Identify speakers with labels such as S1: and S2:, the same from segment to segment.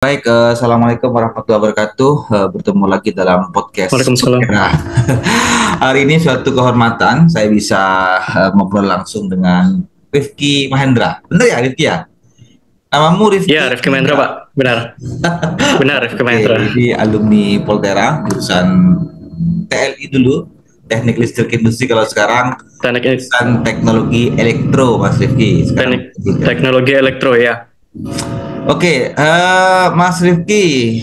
S1: Baik, Assalamualaikum warahmatullahi wabarakatuh. Bertemu lagi dalam podcast
S2: Waalaikumsalam.
S1: Nah, hari ini suatu kehormatan saya bisa ngobrol langsung dengan Rifki Mahendra. Benar ya, Rifki ya? Namamu
S2: Ya,
S1: Rifki
S2: Rifki Mahendra,
S1: Mahendra.
S2: Pak. Benar. Benar, Rifki
S1: Oke,
S2: Mahendra.
S1: ini alumni Poltera, jurusan TLI dulu, Teknik Listrik Industri. Kalau sekarang
S2: Teknik,
S1: jurusan Teknologi Elektro, Mas Rifki. Sekarang
S2: teknik teknologi elektro ya.
S1: Oke, Mas Rifki,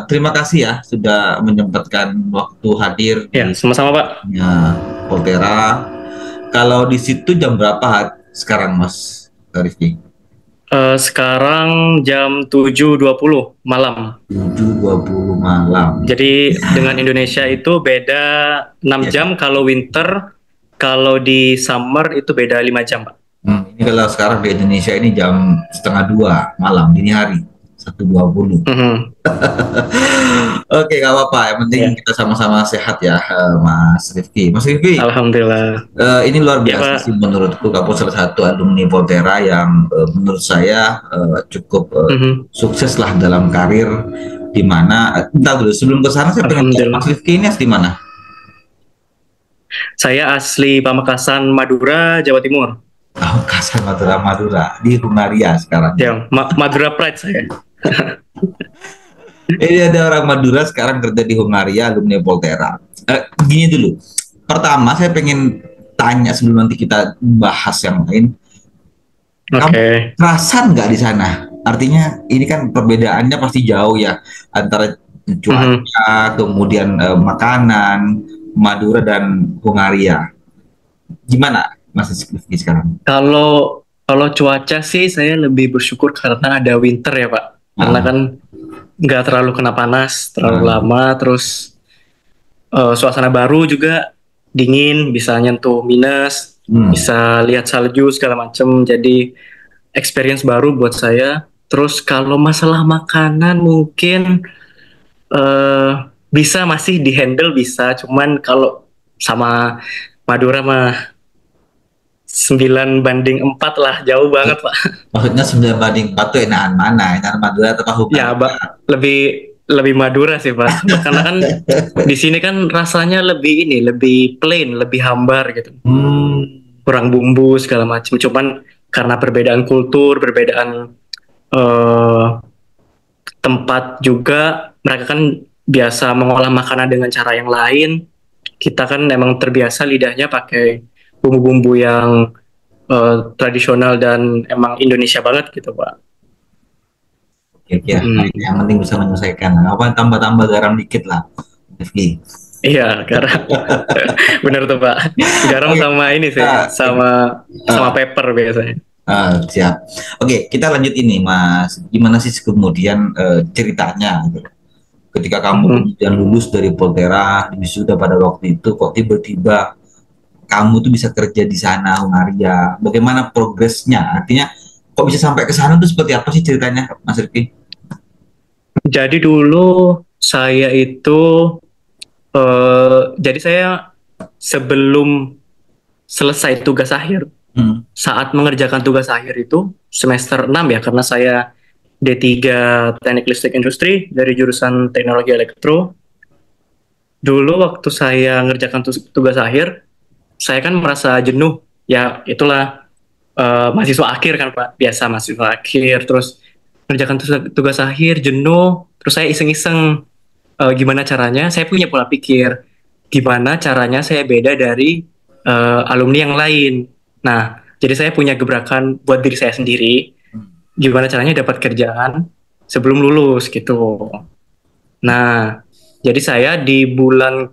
S1: terima kasih ya sudah menyempatkan waktu hadir
S2: Ya,
S1: di
S2: sama-sama, Pak.
S1: Voltera. Kalau di situ jam berapa sekarang, Mas Rifki?
S2: Sekarang jam 7.20 malam.
S1: 7.20 malam.
S2: Jadi dengan Indonesia itu beda 6
S1: Ya.
S2: jam kalau winter, kalau di summer itu beda 5 jam, Pak.
S1: Ini kalau sekarang di Indonesia ini jam setengah dua malam, dini hari, 1.20.
S2: Mhm.
S1: Oke, nggak apa-apa. Yang penting
S2: Ya,
S1: kita sama-sama sehat ya, Mas Rifki. Mas Rifki,
S2: Alhamdulillah.
S1: Ini luar
S2: Ya,
S1: biasa sih
S2: Pak.
S1: menurutku. Kamu salah satu alumni Voltera yang menurut saya cukup
S2: Mhm.
S1: sukses lah dalam karir. Di mana, entah dulu sebelum ke sana saya pengen tahu Mas
S2: Alhamdulillah.
S1: Rifki ini asli mana?
S2: Saya asli Pamekasan, Madura, Jawa Timur.
S1: Oh, Kasar Madura Madura di Hungaria sekarang ya.
S2: Ya, Madura Pride saya.
S1: Ini ada orang Madura sekarang kerja di Hungaria, alumni Voltera. Gini dulu, pertama saya pengen tanya sebelum nanti kita bahas yang lain. Kamu
S2: Oke.
S1: kerasan nggak di sana? Artinya ini kan perbedaannya pasti jauh ya antara
S2: Mhm.
S1: cuaca, kemudian makanan, Madura dan Hungaria. Gimana Mas Rifki sekarang?
S2: Kalau kalau cuaca sih saya lebih bersyukur karena ada winter ya Pak. Karena
S1: Ah,
S2: kan nggak terlalu kena panas terlalu
S1: ah,
S2: lama, terus suasana baru juga dingin, bisa nyentuh minus,
S1: hmm.
S2: bisa lihat salju segala macem. Jadi experience baru buat saya. Terus kalau masalah makanan mungkin eh, bisa masih dihandle bisa, cuman kalau sama Madura mah 9 banding 4 lah, jauh banget Pak.
S1: Maksudnya 9 banding 4 tuh enakan mana? Enakan Madura atau
S2: Ya,
S1: Hungaria?
S2: lebih lebih Madura sih, Pak. Karena kan di sini kan rasanya lebih ini, lebih plain, lebih hambar gitu.
S1: Hmm.
S2: Kurang bumbu segala macam. Cuman karena perbedaan kultur, perbedaan eh, tempat juga, mereka kan biasa mengolah makanan dengan cara yang lain. Kita kan memang terbiasa lidahnya pakai bumbu-bumbu yang tradisional dan emang Indonesia banget gitu, Pak.
S1: Oke, oke. Nah,
S2: Hmm.
S1: yang penting bisa menyelesaikan. Apa tambah-tambah garam dikit lah, Rifki.
S2: Iya, karena bener tuh Pak. Garam
S1: Oke,
S2: sama ini sih,
S1: ah,
S2: sama sama
S1: ah,
S2: pepper biasanya.
S1: siap. Oke, kita lanjut ini, Mas. Gimana sih kemudian ceritanya, gitu? Ketika kamu
S2: Mhm.
S1: kemudian lulus dari Poltera, wisuda pada waktu itu, kok tiba-tiba kamu tuh bisa kerja di sana, Hungaria? Bagaimana progresnya? Artinya, kok bisa sampai ke sana tuh seperti apa sih ceritanya, Mas Rifki?
S2: Jadi dulu saya itu, jadi saya sebelum selesai tugas akhir,
S1: Hmm.
S2: saat mengerjakan tugas akhir itu semester 6 ya, karena saya D3 Teknik Listrik Industri dari jurusan Teknologi Elektro. Dulu waktu saya ngerjakan tugas akhir, saya kan merasa jenuh. Ya itulah, mahasiswa akhir kan Pak, biasa mahasiswa akhir, terus ngerjakan tugas akhir, jenuh, terus saya iseng-iseng, gimana caranya, saya punya pola pikir, gimana caranya saya beda dari alumni yang lain. Nah, jadi saya punya gebrakan buat diri saya sendiri, gimana caranya dapat kerjaan sebelum lulus gitu. Nah, jadi saya di bulan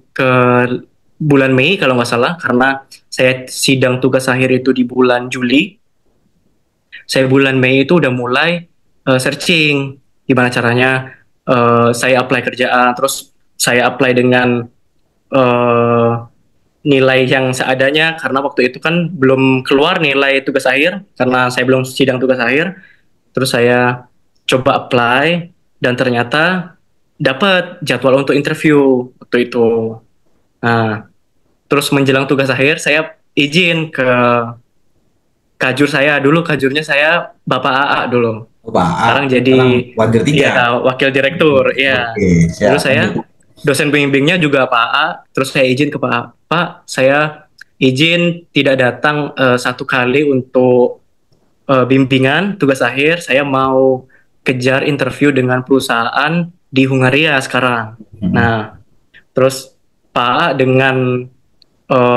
S2: Mei kalau nggak salah, karena saya sidang tugas akhir itu di bulan Juli, saya bulan Mei itu udah mulai searching gimana caranya saya apply kerjaan, terus saya apply dengan eh, nilai yang seadanya karena waktu itu kan belum keluar nilai tugas akhir karena saya belum sidang tugas akhir. Terus saya coba apply dan ternyata dapat jadwal untuk interview waktu itu. Nah, terus menjelang tugas akhir saya izin ke kajur saya dulu, kajurnya saya Bapak AA dulu.
S1: Oh, Pak A.
S2: Sekarang jadi
S1: Sekarang Wadir 3.
S2: ya wakil direktur ya.
S1: Oke,
S2: Dulu
S1: siap.
S2: saya dosen pembimbingnya juga Pak A, terus saya izin ke Pak A, Pak saya izin tidak datang satu kali untuk bimbingan tugas akhir, saya mau kejar interview dengan perusahaan di Hungaria sekarang.
S1: Hmm.
S2: Nah, terus Pak A dengan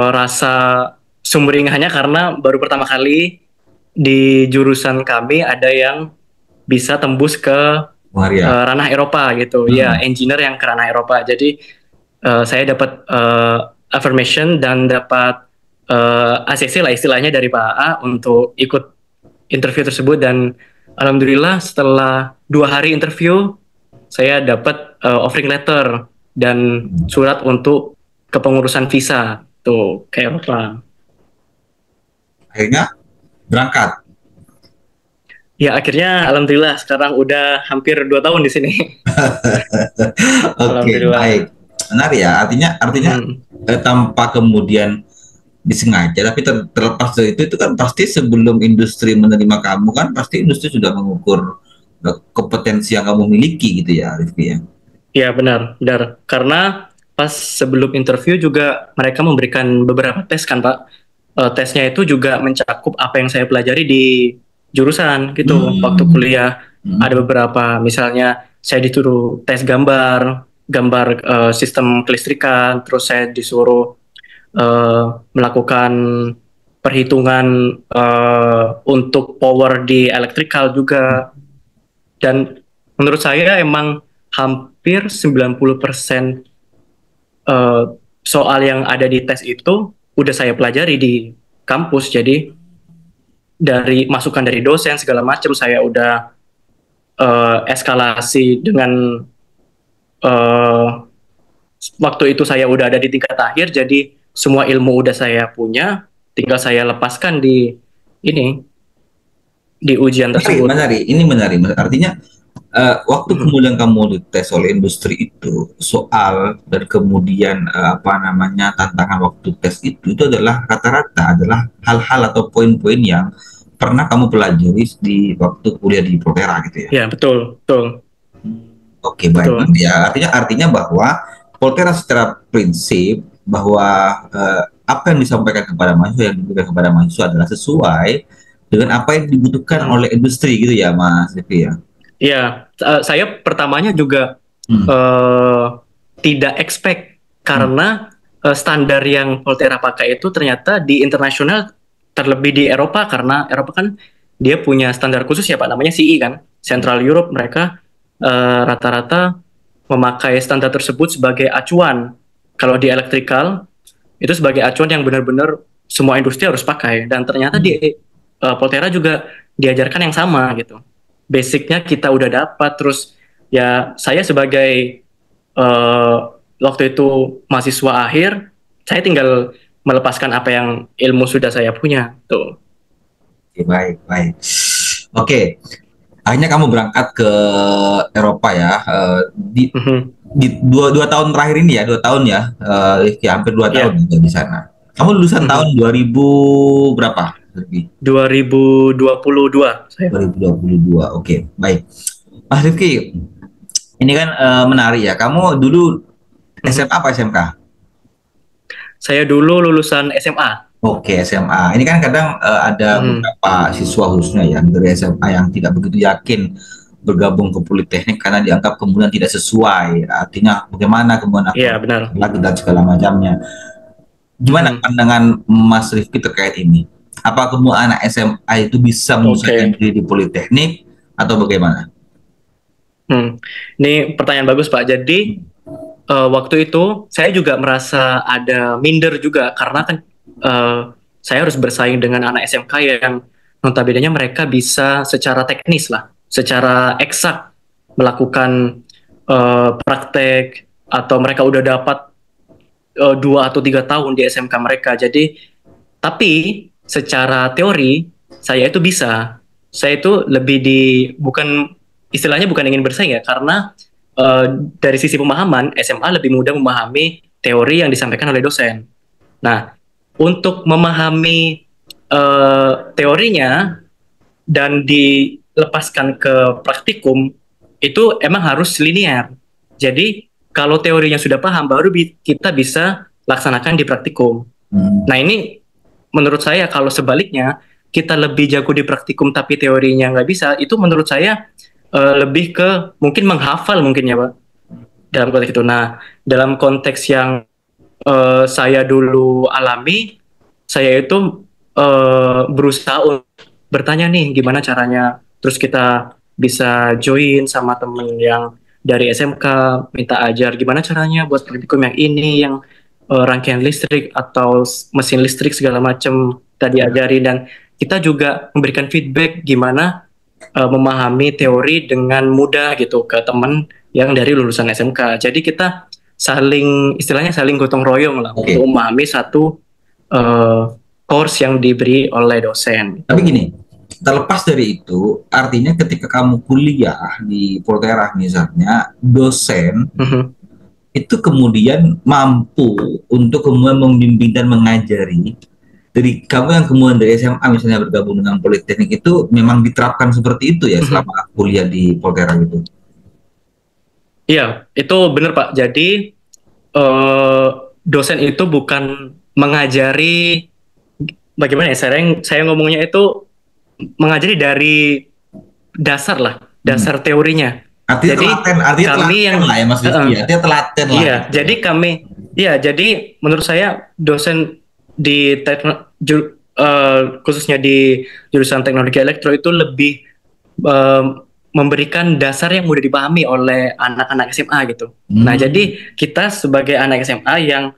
S2: rasa sumringahnya karena baru pertama kali di jurusan kami ada yang bisa tembus ke
S1: Maria.
S2: ranah Eropa gitu. Ya,
S1: Hmm.
S2: engineer yang ke ranah Eropa. Jadi saya dapat affirmation dan dapat ACC lah istilahnya dari Pak A untuk ikut interview tersebut dan alhamdulillah setelah 2 hari interview saya dapat offering letter dan surat untuk kepengurusan visa tuh ke Eropa.
S1: Akhirnya berangkat.
S2: Ya akhirnya alhamdulillah sekarang udah hampir 2 tahun di sini.
S1: Oke, baik.
S2: Alhamdulillah.
S1: Benar ya. Artinya
S2: Hmm.
S1: tanpa kemudian disengaja, tapi terlepas dari itu kan pasti sebelum industri menerima kamu kan pasti industri sudah mengukur kompetensi yang kamu miliki gitu ya, Rifki ya.
S2: Ya benar, benar. Karena pas sebelum interview juga mereka memberikan beberapa tes kan Pak. Tesnya itu juga mencakup apa yang saya pelajari di jurusan gitu. Waktu
S1: Hmm.
S2: kuliah ada
S1: Hmm.
S2: beberapa, misalnya saya disuruh tes gambar, gambar sistem kelistrikan, terus saya disuruh eh, melakukan perhitungan untuk power di electrical juga. Dan menurut saya emang hampir 90% eh, soal yang ada di tes itu udah saya pelajari di kampus. Jadi dari masukan dari dosen segala macam saya udah eskalasi dengan eh, waktu itu saya udah ada di tingkat akhir. Jadi semua ilmu udah saya punya, tinggal saya lepaskan di ini di ujian
S1: Menarik,
S2: tersebut.
S1: menarik. Ini menarik. Artinya waktu
S2: Mhm.
S1: kemudian kamu dites oleh industri itu soal dan kemudian apa namanya tantangan waktu tes itu adalah rata-rata adalah hal-hal atau poin-poin yang pernah kamu pelajari di waktu kuliah di Protera gitu ya.
S2: Ya betul, betul,
S1: Oke, baik.
S2: betul.
S1: Ya, artinya bahwa Voltaire secara prinsip bahwa apa yang disampaikan kepada mahasiswa yang diberikan kepada mahasiswa adalah sesuai dengan apa yang dibutuhkan
S2: Mhm.
S1: oleh industri gitu ya, Mas Devi ya.
S2: Ya, saya pertamanya juga
S1: Hmm.
S2: eh, tidak expect
S1: Hmm.
S2: karena standar yang Volterra pakai itu ternyata di internasional terlebih di Eropa karena Eropa kan dia punya standar khusus ya Pak namanya CE kan Central Europe mereka rata-rata memakai standar tersebut sebagai acuan kalau di electrical itu sebagai acuan yang benar-benar semua industri harus pakai dan ternyata di Volterra juga diajarkan yang sama gitu basicnya kita udah dapat terus ya saya sebagai eh, waktu itu mahasiswa akhir saya tinggal melepaskan apa yang ilmu sudah saya punya tuh.
S1: Oke, baik, baik. Oke, akhirnya kamu berangkat ke Eropa ya.
S2: Mhm.
S1: Di dua tahun terakhir ini ya, 2 tahun ya, ya hampir 2 tahun
S2: Ya.
S1: ya di sana. Kamu lulusan tahun
S2: Mhm.
S1: 2000 berapa? Rifki?
S2: 2022 saya.
S1: 2022. Oke, baik. Mas Rifki, ini kan menarik ya. Kamu dulu
S2: Mhm.
S1: SMA apa SMK?
S2: Saya dulu lulusan SMA.
S1: Oke, SMA. Ini kan kadang ada
S2: Mhm.
S1: beberapa siswa khususnya ya dari SMA yang tidak begitu yakin bergabung ke Politeknik karena dianggap kemudian tidak sesuai. Artinya bagaimana kemudian
S2: Iya
S1: aku
S2: benar.
S1: lagi dan segala macamnya. Gimana
S2: Mhm.
S1: pandangan Mas Rifki terkait ini? Apa kemudian anak SMA itu bisa menyelesaikan
S2: Oke.
S1: diri di Politeknik atau bagaimana?
S2: Ini pertanyaan bagus Pak. Jadi waktu itu saya juga merasa ada minder juga karena kan eh, saya harus bersaing dengan anak SMK yang notabene mereka bisa secara teknis lah, secara eksak melakukan praktek atau mereka udah dapat 2 atau 3 tahun di SMK mereka. Jadi tapi secara teori saya itu bisa. Saya itu lebih di bukan istilahnya bukan ingin bersaing ya karena eh, dari sisi pemahaman SMA lebih mudah memahami teori yang disampaikan oleh dosen. Nah, untuk memahami teorinya dan lepaskan ke praktikum itu emang harus linear. Jadi kalau teorinya sudah paham, baru kita bisa laksanakan di praktikum. Nah ini menurut saya kalau sebaliknya kita lebih jago di praktikum tapi teorinya nggak bisa, itu menurut saya lebih ke mungkin menghafal mungkin ya Pak, dalam konteks itu. Nah dalam konteks yang saya dulu alami, saya itu berusaha untuk bertanya nih gimana caranya, terus kita bisa join sama temen yang dari SMK, minta ajar gimana caranya buat praktikum yang ini, yang rangkaian listrik atau mesin listrik segala macam tadi ajari, dan kita juga memberikan feedback gimana memahami teori dengan mudah gitu ke teman yang dari lulusan SMK. Jadi kita istilahnya saling gotong royong lah untuk memahami satu course yang diberi oleh dosen.
S1: Tapi gini, terlepas dari itu, artinya ketika kamu kuliah di Volterra misalnya, dosen itu kemudian mampu untuk kemudian membimbing dan mengajari. Dari kamu yang kemudian dari SMA misalnya bergabung dengan Politeknik itu memang diterapkan seperti itu ya selama kuliah di Volterra gitu.
S2: Iya, itu benar Pak. Jadi dosen itu bukan mengajari, bagaimana ya, saya ngomongnya itu mengajari dari dasar lah, dasar teorinya.
S1: Artinya
S2: jadi
S1: artinya
S2: kami yang
S1: lah ya Mas Rizky, artinya telaten lah.
S2: Iya, jadi kami, jadi menurut saya dosen di khususnya di jurusan teknologi elektro itu lebih memberikan dasar yang mudah dipahami oleh anak-anak SMA gitu. Nah, jadi kita sebagai anak SMA yang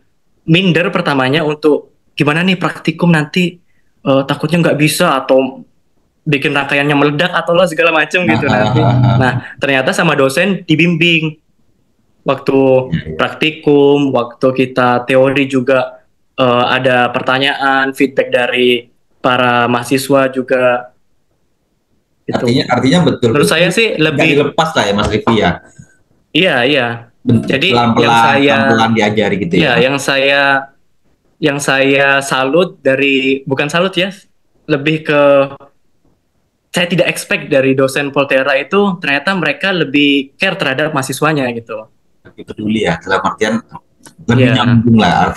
S2: minder pertamanya untuk gimana nih praktikum nanti, takutnya nggak bisa atau bikin rangkaiannya meledak atau lah segala macam gitu nanti. Nah, ternyata sama dosen dibimbing waktu praktikum, waktu kita teori juga ada pertanyaan, feedback dari para mahasiswa juga. Gitu.
S1: Artinya betul.
S2: Menurut saya sih lebih
S1: dilepas lah ya Mas Rifki ya.
S2: Iya. Jadi
S1: pelan-pelan diajari gitu ya.
S2: Iya, yang saya salut dari, bukan salut ya, lebih ke saya tidak expect dari dosen Volterra itu, ternyata mereka lebih care terhadap mahasiswanya gitu.
S1: Lebih peduli ya, dalam artian lebih nyambung lah.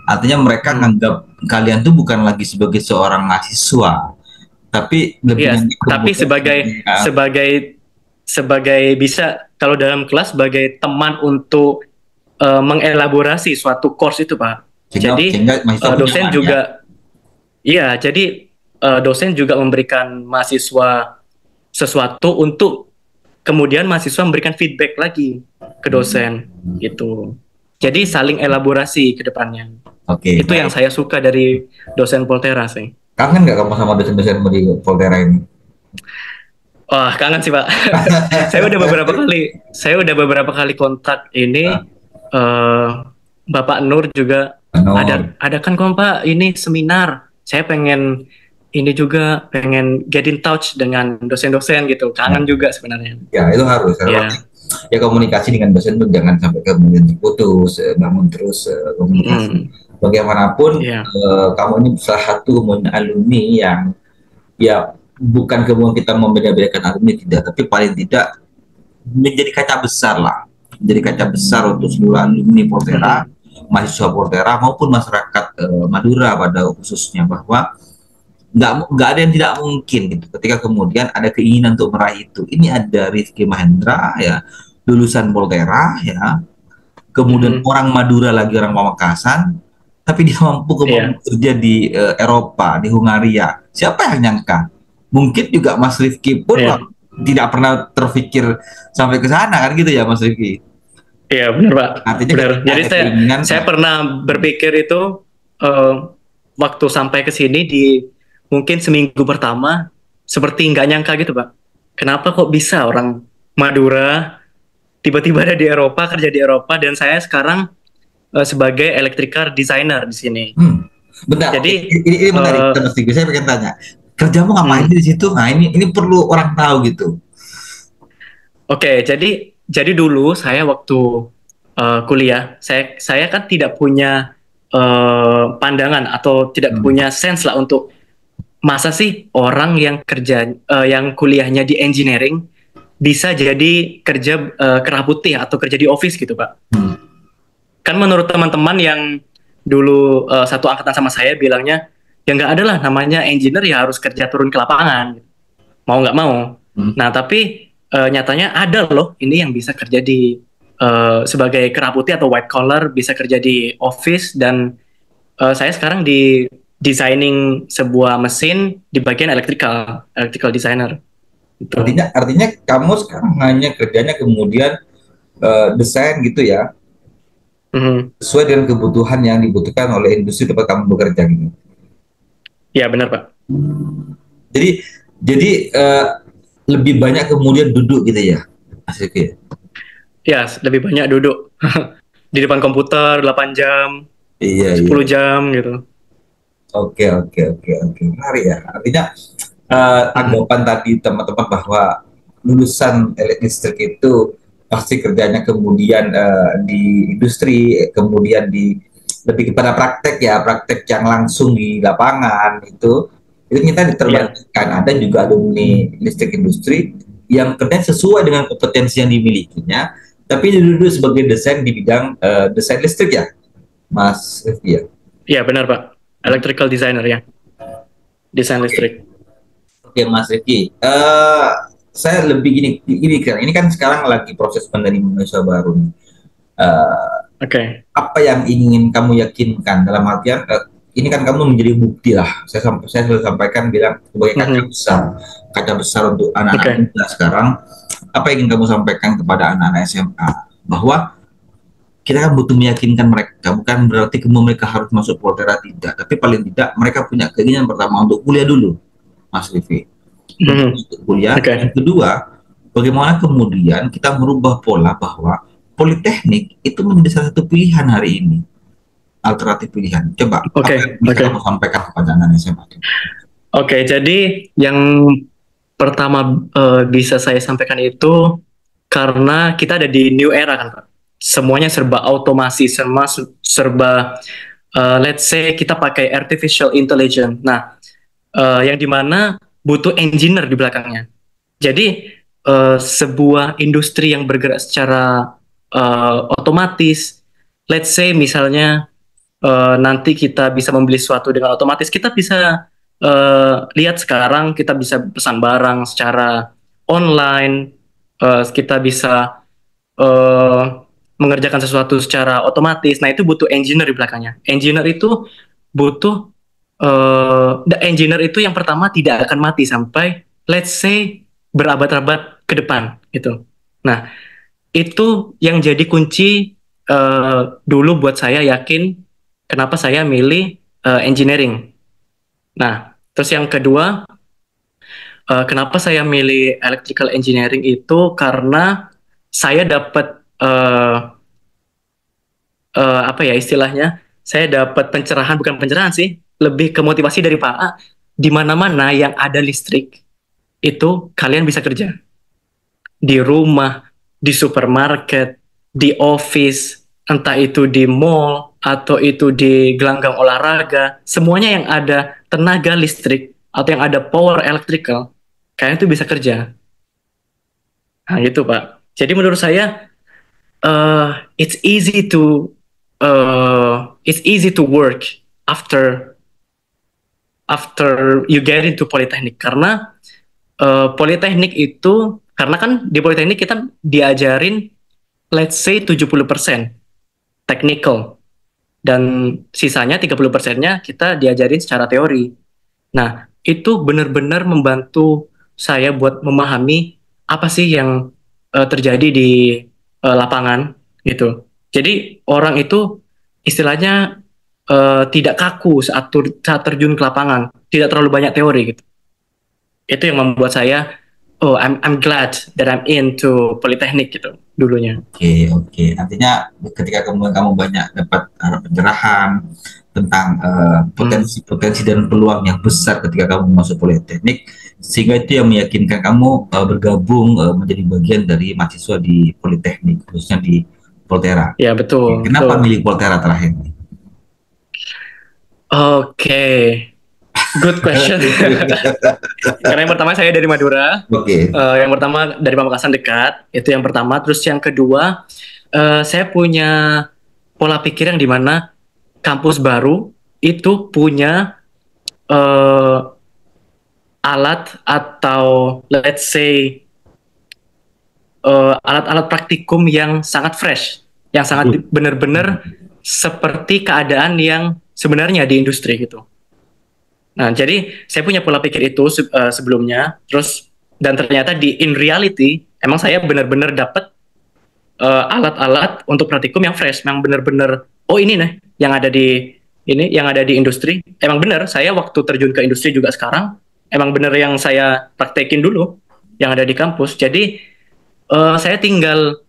S1: Artinya mereka nganggap kalian tuh bukan lagi sebagai seorang mahasiswa, tapi lebih
S2: tapi sebagai bisa, kalau dalam kelas sebagai teman untuk mengelaborasi suatu course itu Pak. Sehingga dosen juga jadi dosen juga memberikan mahasiswa sesuatu untuk kemudian mahasiswa memberikan feedback lagi ke dosen gitu. Jadi saling elaborasi ke depannya. Itu yang saya suka dari dosen Volterra sih.
S1: Kangen nggak kamu sama dosen-dosen di Volterra ini?
S2: Wah, kangen sih Pak. Saya udah beberapa kali kontak ini. Bapak Nur juga ada kan Pak ini seminar. Saya pengen get in touch dengan dosen-dosen gitu. Kangen juga sebenarnya.
S1: Ya, itu harus. Ya komunikasi dengan dosen itu jangan sampai kemudian terputus, namun terus komunikasi. Bagaimanapun kamu ini salah satu alumni yang ya bukan kemudian kita membeda-bedakan alumni tidak, tapi paling tidak menjadi kaca besar lah, menjadi kaca besar untuk seluruh alumni Volterra, mahasiswa Volterra maupun masyarakat Madura pada khususnya, bahwa nggak ada yang tidak mungkin gitu ketika kemudian ada keinginan untuk meraih itu. Ini ada Rizky Mahendra ya, lulusan Volterra ya, kemudian orang Madura lagi, orang Pamekasan, tapi dia mampu kemudian bekerja di Eropa, di Hungaria. Siapa yang nyangka? Mungkin juga Mas Rifki pun tidak pernah terpikir sampai ke sana kan gitu ya Mas Rifki?
S2: Iya benar Pak.
S1: Artinya
S2: benar. Jadi saya pernah berpikir itu waktu sampai ke sini di mungkin seminggu pertama, seperti nggak nyangka gitu Pak. Kenapa kok bisa orang Madura tiba-tiba ada di Eropa, kerja di Eropa, dan saya sekarang sebagai electrical designer di sini.
S1: Bentar. Jadi ini menarik, Mas Rifki. Saya pengen tanya, kerjamu ngapain di situ? Nah ini perlu orang tahu gitu.
S2: Oke, jadi dulu saya waktu kuliah, saya kan tidak punya pandangan atau tidak punya sense lah untuk masa sih orang yang yang kuliahnya di engineering bisa jadi kerja kerah putih atau kerja di office gitu, Pak?
S1: Hmm.
S2: Kan menurut teman-teman yang dulu satu angkatan sama saya bilangnya, ya nggak ada lah namanya engineer ya harus kerja turun ke lapangan, mau nggak mau.
S1: Hmm.
S2: Nah, tapi nyatanya ada loh ini yang bisa kerja di sebagai kerah putih atau white collar, bisa kerja di office, dan saya sekarang di designing sebuah mesin di bagian electrical designer. Gitu.
S1: Artinya kamu sekarang hanya kerjanya kemudian desain gitu ya,
S2: Mhm.
S1: sesuai dengan kebutuhan yang dibutuhkan oleh industri tempat kamu bekerja gitu.
S2: Ya benar, Pak.
S1: Jadi jadi lebih banyak kemudian duduk gitu ya, Mas Rifki?
S2: Ya, lebih banyak duduk di depan komputer 8 jam,
S1: Iya, iya.
S2: 10 jam gitu.
S1: Oke, menarik ya. Artinya
S2: Mhm.
S1: anggapan tadi teman-teman bahwa lulusan listrik itu pasti kerjanya kemudian di industri, kemudian di lebih kepada praktek ya, praktek yang langsung di lapangan itu kita
S2: Iya,
S1: diterbitkan. Ada juga alumni listrik industri yang kerja sesuai dengan kompetensi yang dimilikinya, tapi dia duduk sebagai desain di bidang desain listrik ya, Mas Rifki ya.
S2: iya benar, Pak. Electrical designer ya, desain listrik.
S1: Oke Mas Rifki, saya lebih ini kan sekarang lagi proses penerimaan mahasiswa baru nih. Eh,
S2: Oke.
S1: Apa yang ingin kamu yakinkan dalam artian ini kan kamu menjadi bukti lah. Saya sudah sampaikan bilang sebagai
S2: Mhm.
S1: kaca besar untuk anak-anak
S2: Oke.
S1: muda sekarang. Apa yang ingin kamu sampaikan kepada anak-anak SMA bahwa kita kan butuh meyakinkan mereka, bukan berarti mereka harus masuk Poltera tidak, tapi paling tidak mereka punya keinginan pertama untuk kuliah dulu, Mas Rifki,
S2: Mhm.
S1: untuk kuliah. Yang
S2: Oke.
S1: kedua, bagaimana kemudian kita merubah pola bahwa politeknik itu menjadi salah satu pilihan hari ini, alternatif pilihan. Coba apa yang
S2: Oke.
S1: bisa kamu
S2: Oke.
S1: sampaikan kepada anak SMA?
S2: Oke, jadi yang pertama bisa saya sampaikan itu karena kita ada di new era kan, Pak. Semuanya serba otomasi, serba let's say kita pakai artificial intelligence. Nah, yang dimana butuh engineer di belakangnya. Jadi sebuah industri yang bergerak secara otomatis, let's say misalnya nanti kita bisa membeli sesuatu dengan otomatis, kita bisa lihat sekarang kita bisa pesan barang secara online, kita bisa eh, mengerjakan sesuatu secara otomatis. Nah itu butuh engineer di belakangnya. Engineer itu butuh the engineer itu yang pertama tidak akan mati sampai let's say berabad-abad ke depan gitu. Nah itu yang jadi kunci dulu buat saya yakin kenapa saya milih engineering. Nah, terus yang kedua, kenapa saya milih electrical engineering itu karena saya dapat apa ya istilahnya, saya dapat pencerahan, bukan pencerahan sih, lebih ke motivasi dari Pak A, di mana-mana yang ada listrik itu kalian bisa kerja di rumah, di supermarket, di office, entah itu di mall atau itu di gelanggang olahraga, semuanya yang ada tenaga listrik atau yang ada power electrical, kalian itu bisa kerja. Nah, gitu Pak. Jadi menurut saya it's easy to work after after you get into polytechnic karena politeknik itu karena kan di politeknik kita diajarin let's say 70% technical dan sisanya 30%-nya kita diajarin secara teori. Nah, itu benar-benar membantu saya buat memahami apa sih yang terjadi di lapangan gitu. Jadi orang itu istilahnya tidak kaku saat terjun ke lapangan, tidak terlalu banyak teori gitu. Itu yang membuat saya, oh I'm glad that I'm into politeknik gitu dulunya.
S1: Oke. Artinya ketika kemudian kamu banyak dapat pencerahan tentang
S2: Hmm.
S1: potensi-potensi dan peluang yang besar ketika kamu masuk politeknik, sehingga itu yang meyakinkan kamu bergabung menjadi bagian dari mahasiswa di politeknik, khususnya di Poltera.
S2: Ya betul,
S1: Kenapa
S2: betul.
S1: milih Poltera terakhir?
S2: Oke. Good question. Karena yang pertama saya dari Madura.
S1: Oke.
S2: Yang pertama dari Pamekasan dekat, itu yang pertama. Terus yang kedua, saya punya pola pikir yang dimana kampus baru itu punya eh, alat atau let's say alat-alat praktikum yang sangat fresh, yang sangat benar-benar seperti keadaan yang sebenarnya di industri gitu. Nah, jadi saya punya pola pikir itu sebelumnya, terus dan ternyata in reality emang saya benar-benar dapat alat-alat untuk praktikum yang fresh, yang benar-benar oh ini nih yang ada di yang ada di industri. Emang benar, saya waktu terjun ke industri juga sekarang emang benar yang saya praktekin dulu yang ada di kampus. Jadi saya tinggal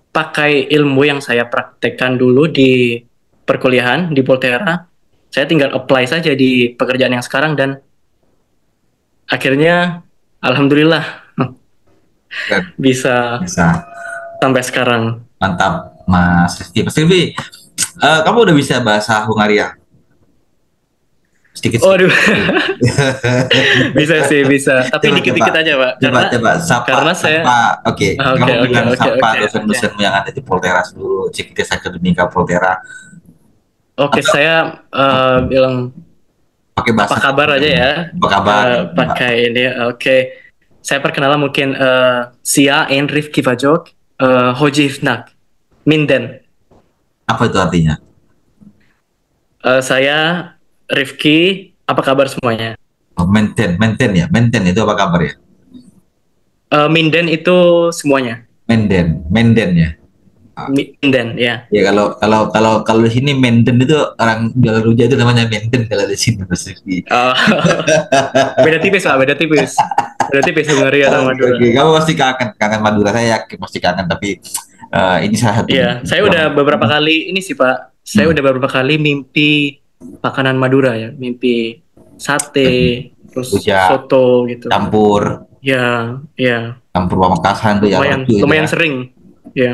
S2: pakai ilmu yang saya praktekkan dulu di perkuliahan di Volterra. Saya tinggal apply saja di pekerjaan yang sekarang dan akhirnya alhamdulillah bisa
S1: Bisa.
S2: sampai sekarang.
S1: Mantap, Mas Rifki. Mas Rifki, kamu udah bisa bahasa Hungaria? Sedikit.
S2: Waduh, bisa sih, bisa. Tapi
S1: Coba,
S2: dikit-dikit aja, Pak.
S1: coba, sapa,
S2: Karena saya,
S1: oke,
S2: oke,
S1: kamu
S2: oke,
S1: bilang
S2: oke,
S1: sapa
S2: oke.
S1: dosen-dosenmu yang ada di Volterra dulu, Cikites Akademika Volterra,
S2: Oke,
S1: atau
S2: saya bilang
S1: pakai bahasa
S2: apa kabar aja ya.
S1: apa kabar?
S2: Pakai ini, oke. Saya perkenalan mungkin Sia en Rifki Vajok, Hojivnak, Minden.
S1: Apa itu artinya?
S2: Saya Rifki, apa kabar semuanya?
S1: Oh, maintain ya, maintain itu apa kabar ya?
S2: Minden itu semuanya.
S1: Menden ya.
S2: Minden, ya.
S1: Ya kalau di sini Menden itu orang Jalan Ruja itu namanya Menden kalau di sini Mas Rifki.
S2: Oh, beda tipis Pak, beda tipis. Beda tipis Hungaria sama Madura.
S1: Oke, kamu pasti kangen Madura, saya yakin pasti kangen, tapi ini salah satu.
S2: Iya, saya udah beberapa kali ini sih Pak. Saya udah beberapa kali mimpi makanan Madura ya, mimpi sate, terus
S1: Rujak,
S2: soto gitu.
S1: campur
S2: Ya.
S1: Pamekasan tuh ya lucu itu
S2: Lumayan
S1: ya.
S2: sering. Ya.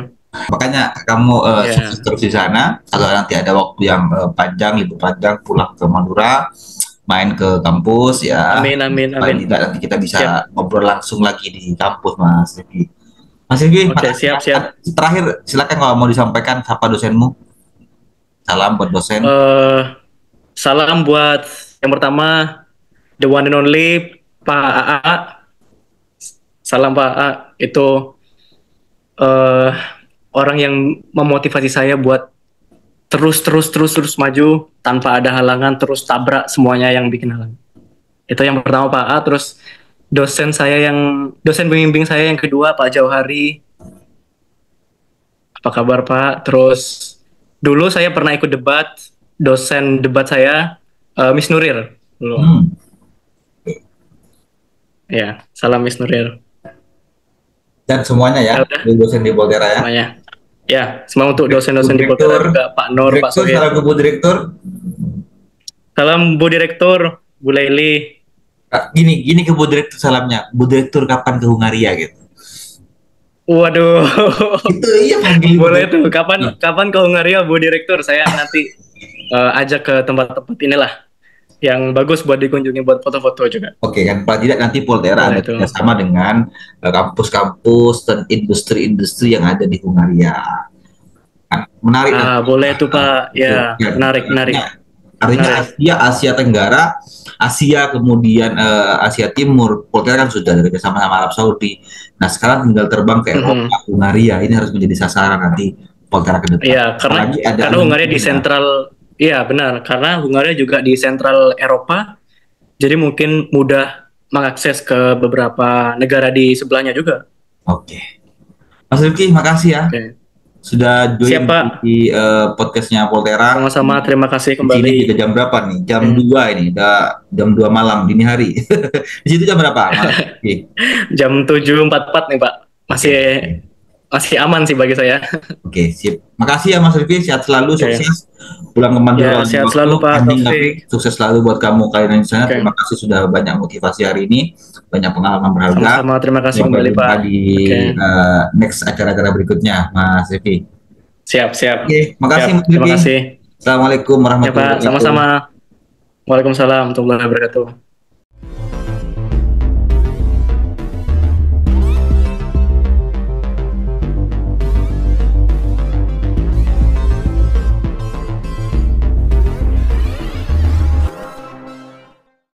S1: Makanya kamu
S2: Ya.
S1: sukses terus di sana. Kalau nanti ada waktu yang panjang, libur panjang, pulang ke Madura, main ke kampus ya.
S2: Amin.
S1: Paling tidak nanti kita bisa
S2: Siap.
S1: ngobrol langsung lagi di kampus, Mas Rifki. Mas Rifki,
S2: Oke,
S1: makasih.
S2: siap.
S1: Terakhir, silakan kalau mau disampaikan siapa dosenmu. Salam buat dosen.
S2: Salam buat yang pertama the one and only Pak AA. Salam Pak AA, itu orang yang memotivasi saya buat terus maju tanpa ada halangan, terus tabrak semuanya yang bikin halangan. Itu yang pertama Pak AA. Terus dosen pembimbing saya yang kedua Pak Jauhari. Apa kabar Pak? Terus dulu saya pernah ikut debat, dosen debat saya Miss Nurir dulu. Ya, salam Miss Nurir.
S1: Dan semuanya ya, dosen di Volterra ya.
S2: Semuanya. Ya, semua untuk dosen-dosen di Volterra juga, Pak Nur, Pak Sohir.
S1: Salam ke Bu Direktur.
S2: Salam Bu Direktur, Bu Leili.
S1: Gini ke Bu Direktur salamnya. Bu Direktur kapan ke Hungaria gitu.
S2: Waduh.
S1: Itu iya panggil.
S2: Boleh tuh. Kapan ke Hungaria Bu Direktur? Saya nanti ajak ke tempat-tempat inilah yang bagus buat dikunjungi buat foto-foto juga.
S1: Oke, kan paling tidak nanti Volterra ada kerjasama dengan kampus-kampus dan industri-industri yang ada di Hungaria. Menarik.
S2: Boleh tuh Pak. Ya, menarik.
S1: Artinya Asia Tenggara, Asia kemudian Asia Timur, Volterra kan sudah ada kerjasama sama Arab Saudi. Nah sekarang tinggal terbang ke Eropa, Hungaria. Ini harus menjadi sasaran nanti Volterra ke depan.
S2: Iya, karena Hungaria di sentral. Iya benar, karena Hungaria juga di sentral Eropa, jadi mungkin mudah mengakses ke beberapa negara di sebelahnya juga.
S1: Oke. Mas Rifki, makasih ya. Sudah join di podcastnya Volterra.
S2: Sama-sama, terima kasih kembali.
S1: Di sini juga jam berapa nih? Jam 2 ini, udah jam 2 malam, dini hari. Di situ jam berapa?
S2: Jam 7.44 nih Pak, masih aman sih bagi saya.
S1: Oke, sip. Makasih ya Mas Rifki, sehat selalu, sukses. Pulang ke Madura.
S2: Sehat selalu Pak Taufik.
S1: Sukses selalu buat kamu kalian di sana. Terima kasih sudah banyak motivasi hari ini, banyak pengalaman berharga.
S2: Sama-sama, terima kasih kembali Pak.
S1: Di next acara-acara berikutnya, Mas Rifki.
S2: Siap.
S1: Oke, makasih Mas Rifki.
S2: Terima kasih.
S1: Assalamualaikum warahmatullahi wabarakatuh.
S2: Ya Pak, sama-sama. Waalaikumsalam warahmatullahi wabarakatuh.